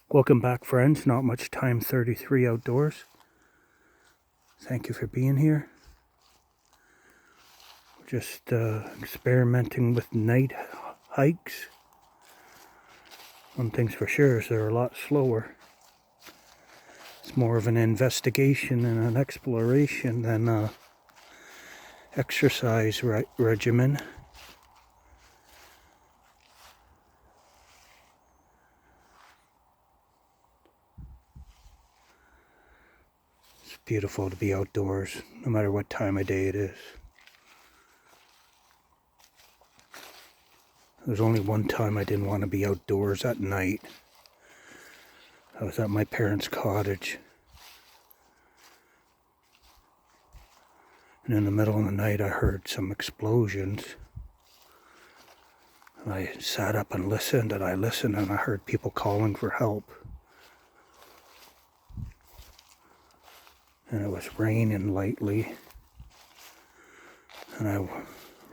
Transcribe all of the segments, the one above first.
Welcome back, friends. Not much time 33 outdoors. Thank you for being here. Just experimenting with night hikes. One thing's for sure is they're a lot slower. It's more of an investigation and an exploration than an exercise regimen. It's beautiful to be outdoors, no matter what time of day it is. There's only one time I didn't want to be outdoors at night. I was at my parents' cottage. And in the middle of the night I heard some explosions. And I sat up and listened and I heard people calling for help. And it was raining lightly. And I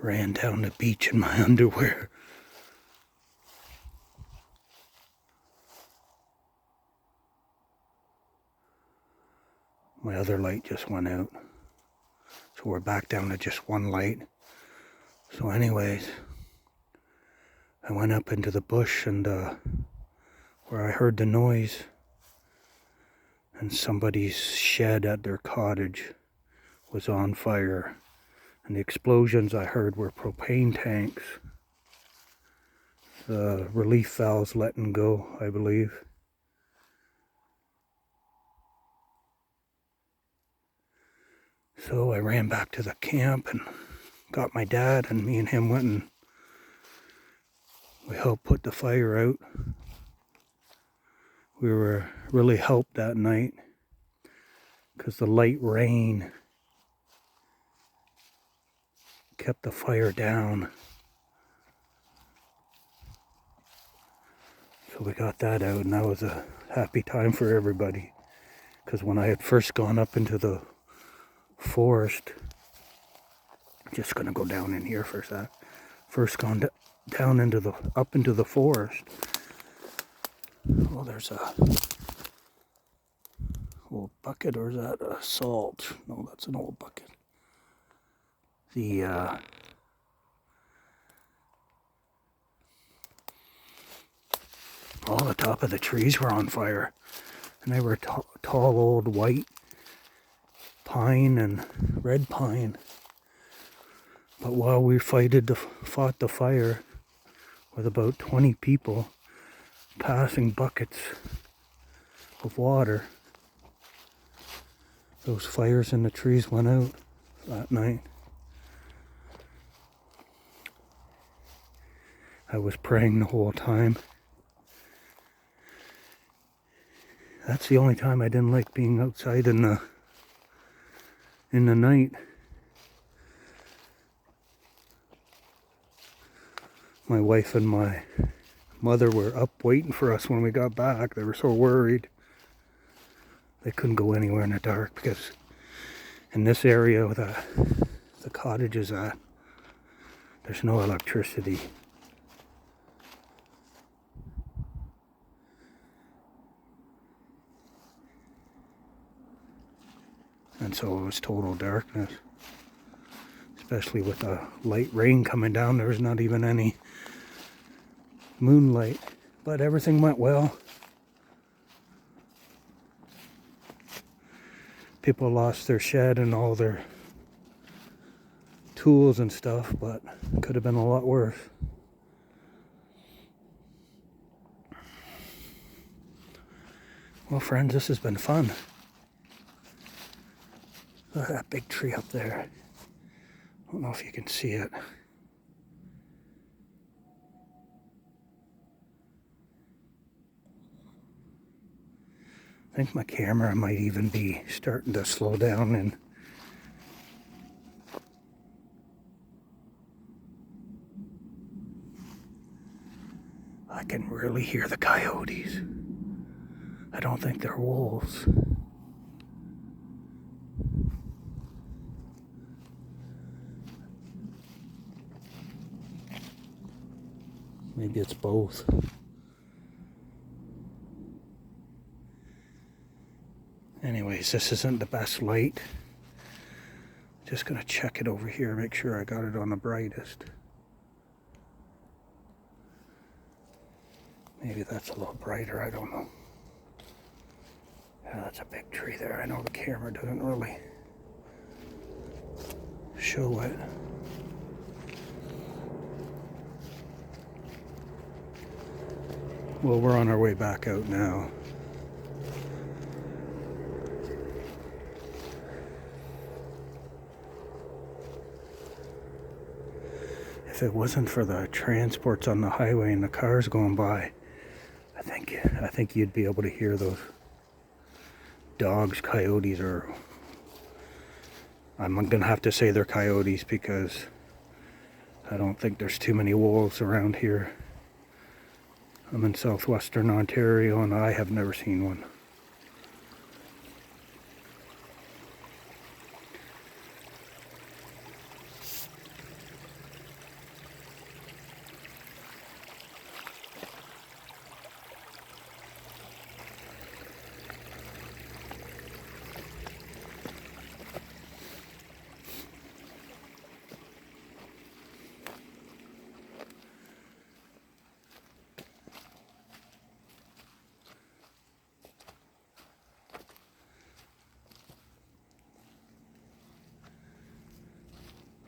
ran down the beach in my underwear. My other light just went out. So we're back down to just one light. So anyways, I went up into the bush and where I heard the noise. And somebody's shed at their cottage was on fire. And the explosions I heard were propane tanks. The relief valves letting go, I believe. So I ran back to the camp and got my dad, and me and him went and we helped put the fire out. We were really helped that night because the light rain kept the fire down. So we got that out, and that was a happy time for everybody. Because when I had first gone up into the forest, I'm just gonna go down in here for a sec. First gone down up into the forest. Well, there's a old bucket, or is that a salt? No, that's an old bucket. All the top of the trees were on fire, and they were tall old white pine and red pine. But while we fought the fire with about 20 people passing buckets of water, those fires in the trees went out that night. I was praying the whole time. That's the only time I didn't like being outside in the night. My wife and my mother were up waiting for us when we got back. They were so worried. They couldn't go anywhere in the dark because in this area where the cottage is at, there's no electricity. And so it was total darkness. Especially with the light rain coming down, there was not even any moonlight. But everything went well. People lost their shed and all their tools and stuff, but it could have been a lot worse. Well, friends, this has been fun. Look at that big tree up there. I don't know if you can see it. I think my camera might even be starting to slow down, and I can really hear the coyotes. I don't think they're wolves. Maybe it's both. Anyways, this isn't the best light. Just gonna check it over here, make sure I got it on the brightest. Maybe that's a little brighter, I don't know. Yeah, that's a big tree there. I know the camera doesn't really show it. Well, we're on our way back out now. If it wasn't for the transports on the highway and the cars going by, I think you'd be able to hear those dogs, coyotes, or I'm gonna have to say they're coyotes because I don't think there's too many wolves around here. I'm in southwestern Ontario and I have never seen one.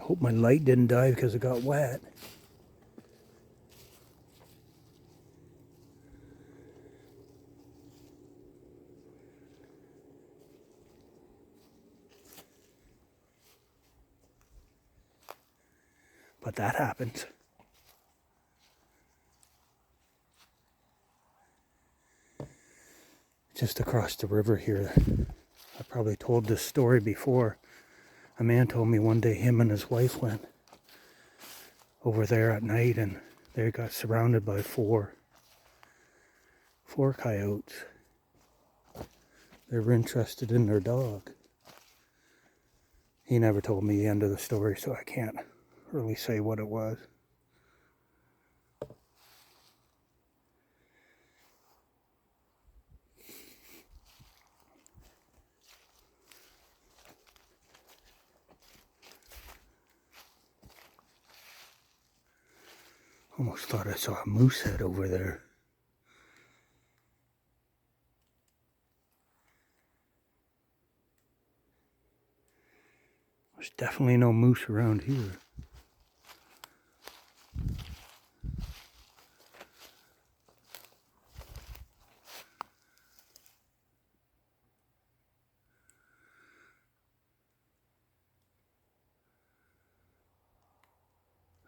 Hope my light didn't die because it got wet. But that happens. Just across the river here, I probably told this story before. A man told me one day him and his wife went over there at night and they got surrounded by four coyotes. They were interested in their dog. He never told me the end of the story, so I can't really say what it was. Almost thought I saw a moose head over there. There's definitely no moose around here.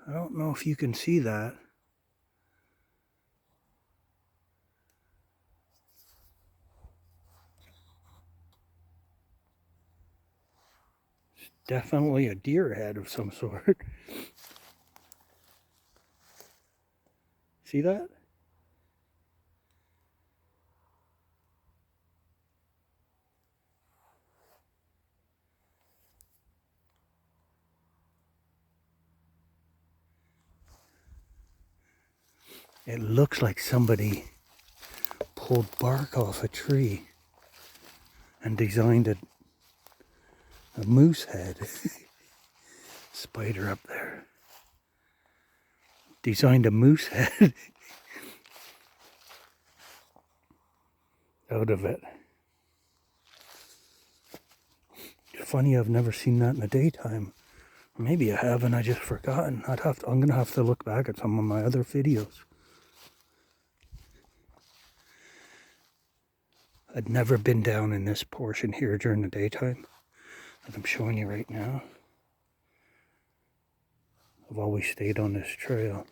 I don't know if you can see that. It's definitely a deer head of some sort. See that? It looks like somebody pulled bark off a tree and designed a moose head. Spider up there. Designed a moose head out of it. It's funny, I've never seen that in the daytime. Maybe I have and I just forgotten. I'm gonna have to look back at some of my other videos. I'd never been down in this portion here during the daytime that I'm showing you right now. I've always stayed on this trail.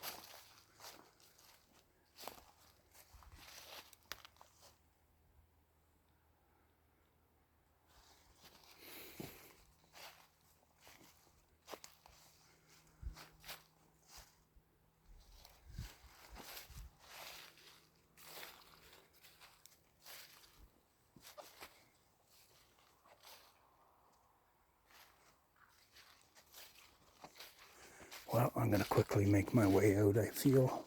Well, I'm going to quickly make my way out. I feel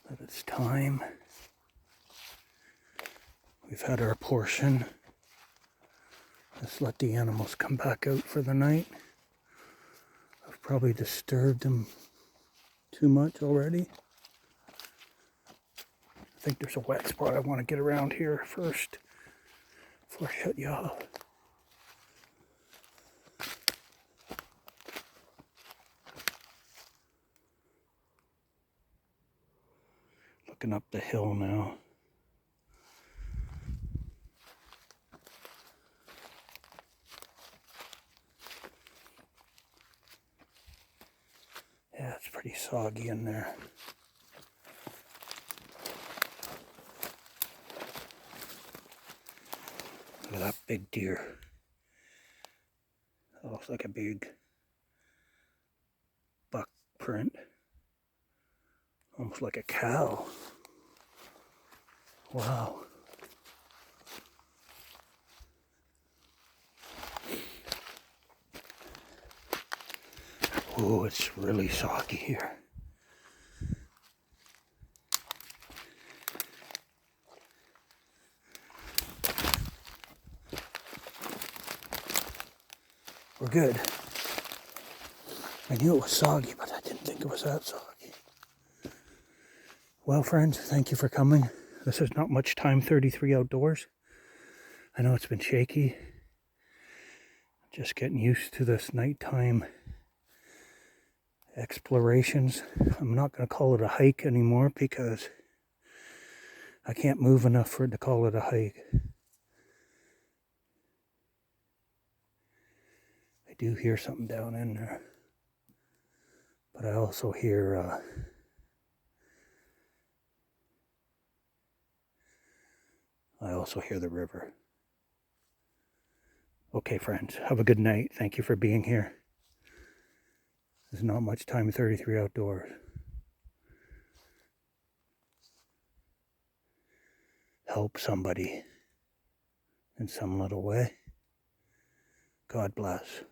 that it's time. We've had our portion. Let's let the animals come back out for the night. I've probably disturbed them too much already. I think there's a wet spot I want to get around here first before I shut you off. Looking up the hill now. Yeah, it's pretty soggy in there. Look at that big deer. That looks like a big buck print. Almost like a cow. Wow. Oh, it's really soggy here. We're good. I knew it was soggy, but I didn't think it was that soggy. Well, friends, thank you for coming. This is Not Much Time 33 Outdoors. I know it's been shaky. Just getting used to this nighttime explorations. I'm not going to call it a hike anymore because I can't move enough for it to call it a hike. I do hear something down in there. But I also hear the river. Okay, friends, have a good night. Thank you for being here. There's Not Much Time 33 Outdoors. Help somebody in some little way. God bless.